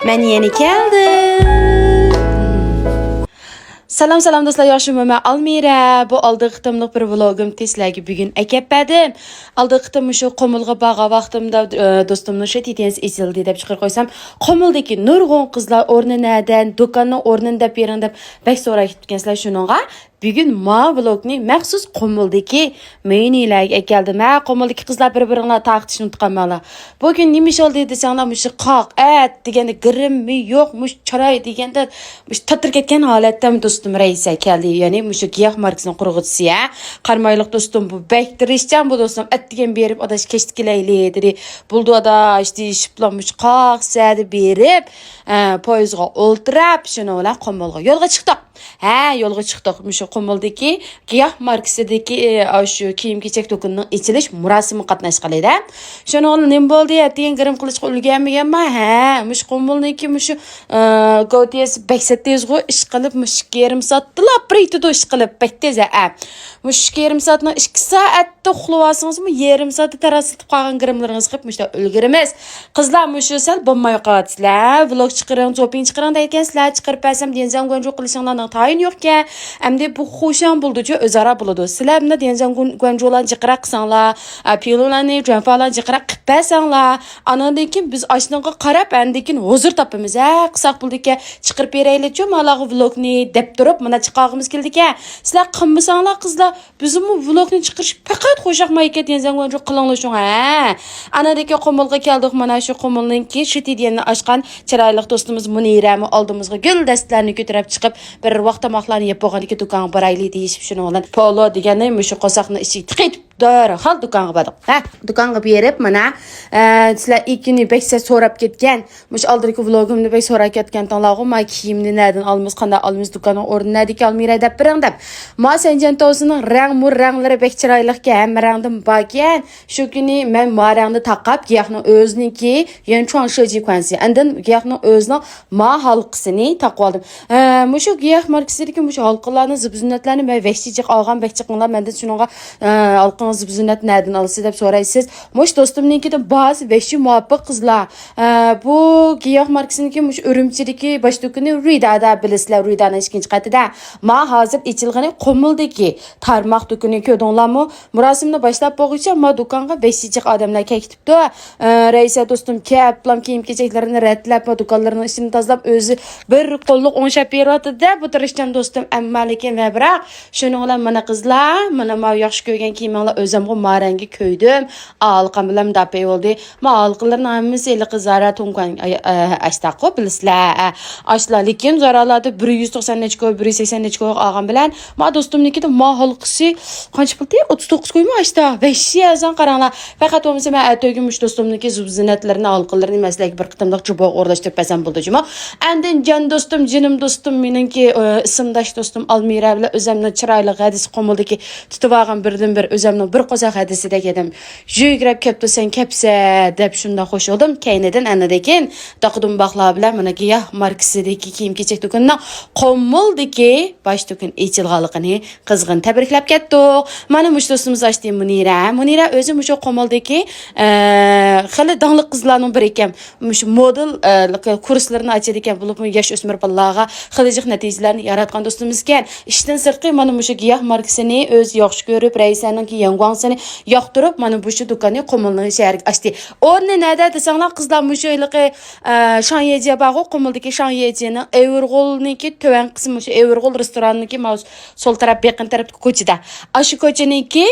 Ben yeni geldim. Salam dostlar, yaşım ben Almira. Bu aldığı kıtımlık bir vlogum sizlerge bugün ekeppedim. Aldığı kıtım şu Qomulga bağa vaxtımda dostumның şu titens esildi dep çıkır koysam. Qomuldaki nurg'un qizlar o'rni nadan, do'konning o'rnini deb bering deb bek so'rab ketgansizlar shuningga. Bugün ma vlogni maxsus Qomuldagi menilarga keldim. Ha, Qomuldagi qizlar bir-birini taqtishni unutqanmanglar. Bugün nimish oldi desanglar, mush qoq, at deganda girimmi yo'q, mush chiroy deganda mush tatir ketgan holatda dostum Raisa keldi. Ya'ni mush giyoh markasining qurg'uvchisi ya. Qarmayliq dostum bu bek tirishchan bu dostum. At degan berib adash kechkilayli dedi. Buldu ada işte shiplanmış qoq sadi berib, poyizga o'ltirib, shuni bilan Qomulga yo'lga chiqdik. Ha, yo'lga chiqdik. Mush Qomuldagi giyoh markasidagi shu kiyim-kechak do'konining ichilish murosimi qatnashgan edi. Shuni nima bo'ldi ya, degan girim qilishga ulgurmaganman. Ha, mush Qomulniki mush Gaudias beksatezg'u ish qilib mush 2,5 soatda preytido ish qilib bektez a. Mush 2,5 soatni 2 soatda uxlayasingizmi, 1,5 soatda tarasitib qolgan girimlaringiz qilib mushda ulgurimiz. Qizlar mush sal bo'lmay qo'yatsizlar. Vlog chiqaring, shopping chiqaring deyotgansizlar, chiqarib bersam denzam gonjo qilishinglarning tayin yo'q-ku. Endi bu xo'sham bo'ldi-ku, o'zaro bo'ladi. Sizlar bunda denzam gonjolarni chiqarib qilsanglar, pilolarni, jonfalarni chiqarib qilib bersanglar, andan keyin biz ashnaga qarab, andan huzur topamiz. Ha, qisaq bo'ldi-ku, chiqarib beraylik-ku, malag'i vlogni deb turib, mana chiqarg'imiz keldi-ku. Sizlar qilmasanglar qizlar, bizmi vlogni chiqarish faqat xo'shaqmay ketgan gonjo qilinglar shu. Ha, anadagi Qomulga keldik. Mana shu Qomulninki shitidiyanni ochgan chiroyli do'stimiz Munirami oldimizga gul dastlarni ko'tarib chiqib, bir vaqt tomoqlarni yeb bo'lganiki do'konga boraylik deyishib shuni bilan polo deganday mushu qo'saqni ichiga tiqib darhol do'konga bordik. Ha, do'konga berib mana sizlar ikkini beksa so'rab ketgan, mush oldingi vlogimni bek so'rab ketgan tanlag'im, ma kiyimni nerdan olamiz, qanday olamiz, do'konning o'rnidagi Almira deb biring deb. Ma senjan tosining ranglari bek chiroyliga, hamma rangdan bo'lgan. Shu kuni men ma rangni taqab, giyohning o'ziniki, yana cho'ngshoji kwansi. Andan giyohning o'zining ma halqisini taqib oldim. Mushu giyoh markasidagi mushu halqalarni, zibzinatlarni men vahshiychiq olgan bekchiqinglar mendan shuningga halqingiz zibzinat nerdan olasiz deb so'raysiz. Mush do'stimnikidan ba'zi vahshiy muhabbat qizlar. Bu giyoh markasidagi mush Urumchidagi bosh do'koni Ruidada bilasizlar, Ruidaning ikkinchi qatida. Ma hozir ichilgani Qomuldagi tarmoq do'koni ko'rdinglarmi? Murosimni boshlab bo'lguncha ma do'konga vahshiychiq odamlar ketibdi. Raisa do'stim keplam kiyim-kechaklarini ratlab, do'konlarning ishini tozalab, o'zi bir qo'lliq o'ngshab beryapti-da. Bu tirishdan do'stim, ammo lekin va biroq shuni bilan mana qizlar, mana ma yaxshi ko'rgan kiyimlar o'zimga maranga ko'ydim. Alqam bilan dapay bo'ldi. Ma alqalarning hammasi qizlara to'nkan ashtaqo bilasizlar. Ashla lekin zaralarda 190 nechko, 180 nechko olgan bilan ma do'stimnikida ma halqisi qancha puldi? 39 qo'yma ashta. Vahshiy azan qaranglar. Faqat bo'lmasa men atogimish do'stimniki zubzinatlarini, alqalarini maslak bir qitimliq chuboq o'rlashtirib bersam bo'ldi juma. Andin jon do'stim, jinim do'stim, meningki ismdosh do'stim Almira bilan o'zimni chiroyli hadis Qomuldagi tutib olgan birdan-bir o'zimning bir qo'saq hadisidek edim. Jugrab kepti sen kepsa deb shunda qo'shildim. Keynidan anadakin taqdim baqlar bilan mana giyoh markasidagi kiyim-kechak do'konining Qomuldagi bosh do'kon ichilganligini qizg'in tabriklab ketdik. Mana mush do'stimiz ochdi Munira o'zi mush Qomuldagi xili dangliq qizlarning biri ekan. Mush model kurslarini ochadi ekan. Bo'lib yosh o'smir bolalarga xilijlik natijalarni yaratgan do'stimiz ekan. Ishdan sirtqi mana mush giyoh markasini o'z yaxshi ko'rib, Raisaning yangongsini yoqtirib, mana bu shu do'konni Qomulning shaharga ochdi. O'rni nada desanglar qizlar mush yo'liqi Shangyeje bag'u Qomuldagi Shangyejening Everg'olniki to'van qismi mush Everg'ol restoraniki sol taraf beqin tarafdagi ko'chada. Ashu ko'chaniki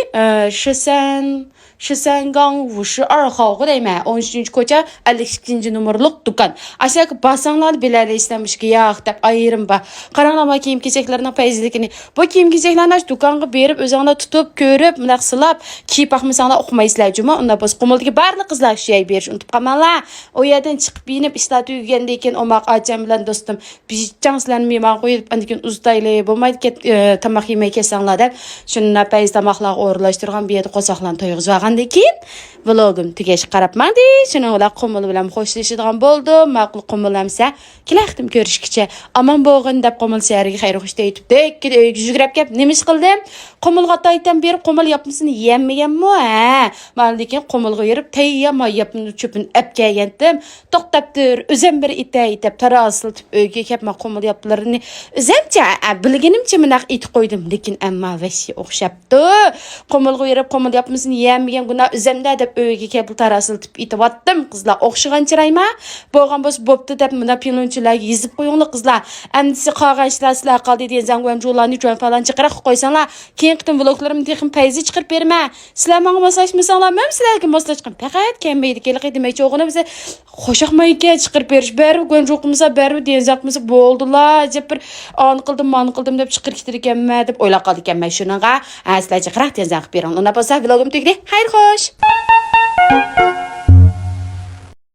Shisangang 52号 deyman. 13-ko'cha 52-nomerlik do'kon. Aşağı basanglar bilalaysiz giyoh deb ayrim bor. Qaranglar kiyim-kechaklarning fayzligini. Bu kiyim-kechaklarni do'konga berib, o'zinglar tutib, ko'rib, bunaq silab, kiyib baxmasanglar o'qimaysizlar juma. Unda biz Qomuldagi barliq qizlar shu yer berish unutib qolmanglar. O yerdan chiqib yinib ishlar tugagandan keyin omoq acham bilan do'stim, bizchangslarni mehmon qo'yib, andan keyin uzdayli bo'lmaydi, tomoq yemay kelsanglar deb shunday payz tomoqlar o'rlashtirgan bu yerda qo'saqlarni to'yg'izgan Andan keyin vlogim tugash qarabmadi. Shuning bilan Qumul bilan xo'shlashadigan bo'ldim. Ma'qul Qumulamsa, kelaqdim ko'rishkicha. Aman bo'lg'in deb Qumul shahriga xayr xo'sh deytib, yugurib kelib nima ish qildim? Qumulga taytam berib Qumul yapmasini yemaganmi? Ha. Men lekin Qumulga yurib tayyama yapını çöpün əpkəyendim. Toxtapdır, özüm bir itəyitib, tarasıltıb, öyge kəpmə Qumul yapılarını özümcə, bilginimcə mənaq it qoydum. Lekin əmma vəşi oxşapdı. Qumulga yurib Qumul yapmasını yemagan günə özümdə deb öyge kəpil tarasıltıb itib atdım. Qızlar oxşıgan çırayma. Boğan boz boptu deb mına pilonçularga yezib qo'yinglar qızlar. Əmdisi qalğan işlər sizlər qaldı deyəsən qoyamcularını jo'n falan çıxıraq qoysanlar. Keyin qitim vloglarımı texim payzi çıxırıb bermə. Sizlər mənə masajmasanlar, mən sizlərə masaj çıxım. Faqat kembeydi kelik demek çoğuna bize xoşaqmayga chiqirib berish bari go'njoqmisa bari denzaqmisa bo'ldilar deb bir an qildim deb chiqirib ketar ekanman deb o'ylab qoldi ekanman shunaqa sizlarga qiraq denzaq bering. Unda bo'lsa vlogim tugdi. Xayr xo'sh.